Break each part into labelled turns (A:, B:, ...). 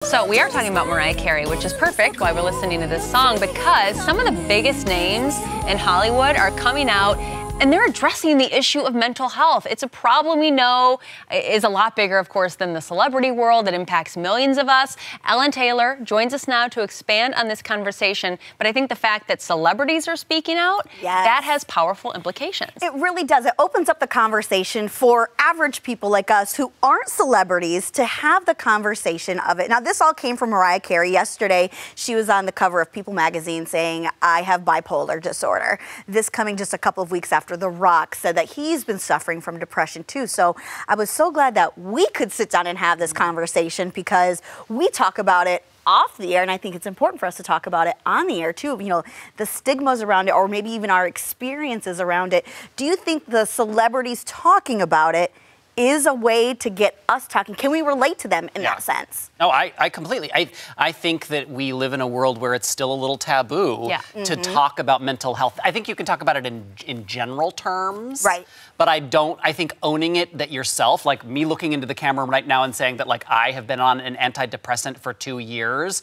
A: So we are talking about Mariah Carey, which is perfect while we're listening to this song, because some of the biggest names in Hollywood are coming out and they're addressing the issue of mental health. It's a problem we know is a lot bigger, of course, than the celebrity world. It impacts millions of us. Ellen Taylor joins us now to expand on this conversation. But I think the fact that celebrities are speaking out, that has powerful implications.
B: It really does. It opens up the conversation for average people like us who aren't celebrities to have the conversation of it. Now, this all came from Mariah Carey. Yesterday, she was on the cover of People magazine saying, "I have bipolar disorder." This coming just a couple of weeks after The Rock said that he's been suffering from depression too. So I was so glad that we could sit down and have this conversation, because we talk about it off the air, and I think it's important for us to talk about it on the air too. You know, the stigmas around it, or maybe even our experiences around it. Do you think the celebrities talking about it is a way to get us talking? Can we relate to them in that sense?
C: No, I completely. I think that we live in a world where it's still a little taboo to talk about mental health. I think you can talk about it in general terms.
B: Right.
C: But I think owning it that yourself, like me looking into the camera right now and saying that like I have been on an antidepressant for 2 years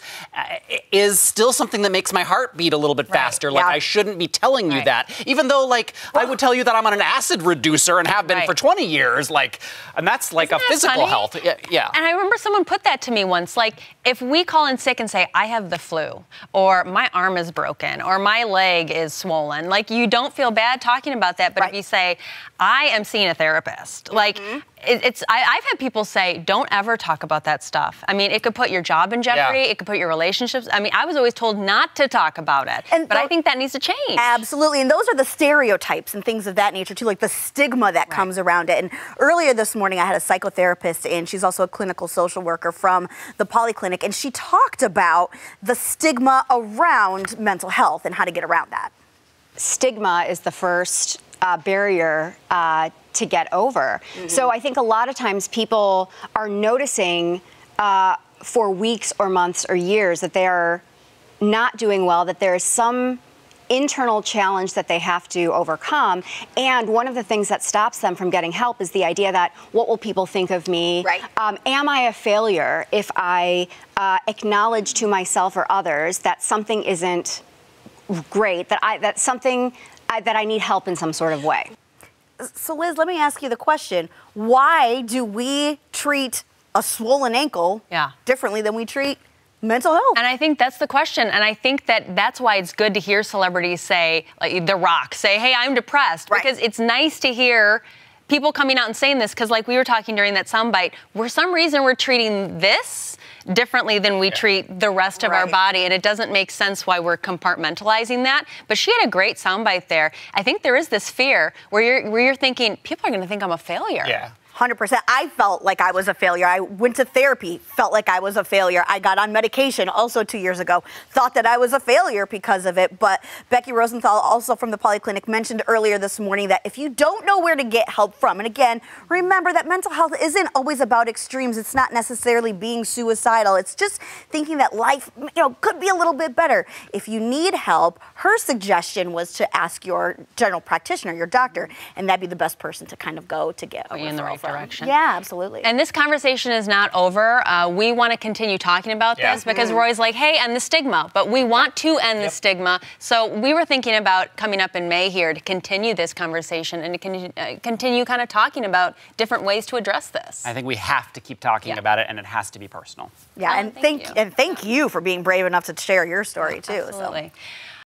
C: is still something that makes my heart beat a little bit faster. Like I shouldn't be telling you that, even though like I would tell you that I'm on an acid reducer and have been for 20 years. Like, and that's like a physical health. Yeah.
A: And I remember someone put that to me once, like, if we call in sick and say, I have the flu, or my arm is broken, or my leg is swollen, like, you don't feel bad talking about that. But if you say, I am seeing a therapist, like, I've had people say, don't ever talk about that stuff. I mean, it could put your job in jeopardy. It could put your relationships. I mean, I was always told not to talk about it. But I think that needs to change.
B: Absolutely. And those are the stereotypes and things of that nature, too, like the stigma that comes around it. And earlier this morning, I had a psychotherapist, and she's also a clinical social worker from the Polyclinic, and she talked about the stigma around mental health and how to get around that.
D: Stigma is the first barrier to get over. So I think a lot of times people are noticing for weeks or months or years that they are not doing well, that there is some internal challenge that they have to overcome. And one of the things that stops them from getting help is the idea that, what will people think of me? Am I a failure if I acknowledge to myself or others that something isn't great, that I need help in some sort of way?
B: So Liz, let me ask you the question. Why do we treat a swollen ankle differently than we treat mental health?
A: And I think that's the question. And I think that's why it's good to hear celebrities say, like The Rock, say, hey, I'm depressed. Because it's nice to hear people coming out and saying this, because like we were talking during that soundbite, for some reason we're treating this differently than we treat the rest of our body, and it doesn't make sense why we're compartmentalizing that. But she had a great soundbite there. I think there is this fear where you're thinking, people are going to think I'm a failure.
B: 100%. I felt like I was a failure. I went to therapy, felt like I was a failure. I got on medication also 2 years ago, thought that I was a failure because of it. But Becky Rosenthal, also from the Polyclinic, mentioned earlier this morning that if you don't know where to get help from, and again, remember that mental health isn't always about extremes. It's not necessarily being suicidal. It's just thinking that life, could be a little bit better. If you need help, her suggestion was to ask your general practitioner, your doctor, and that'd be the best person to kind of go to get a referral.
A: Direction.
B: Yeah, absolutely.
A: And this conversation is not over. We want to continue talking about this because Roy's like, hey, end the stigma. But we want to end the stigma. So we were thinking about coming up in May here to continue this conversation and to continue kind of talking about different ways to address this.
C: I think we have to keep talking about it, and it has to be personal.
B: Yeah, and thank you for being brave enough to share your story too.
A: Absolutely.
B: So.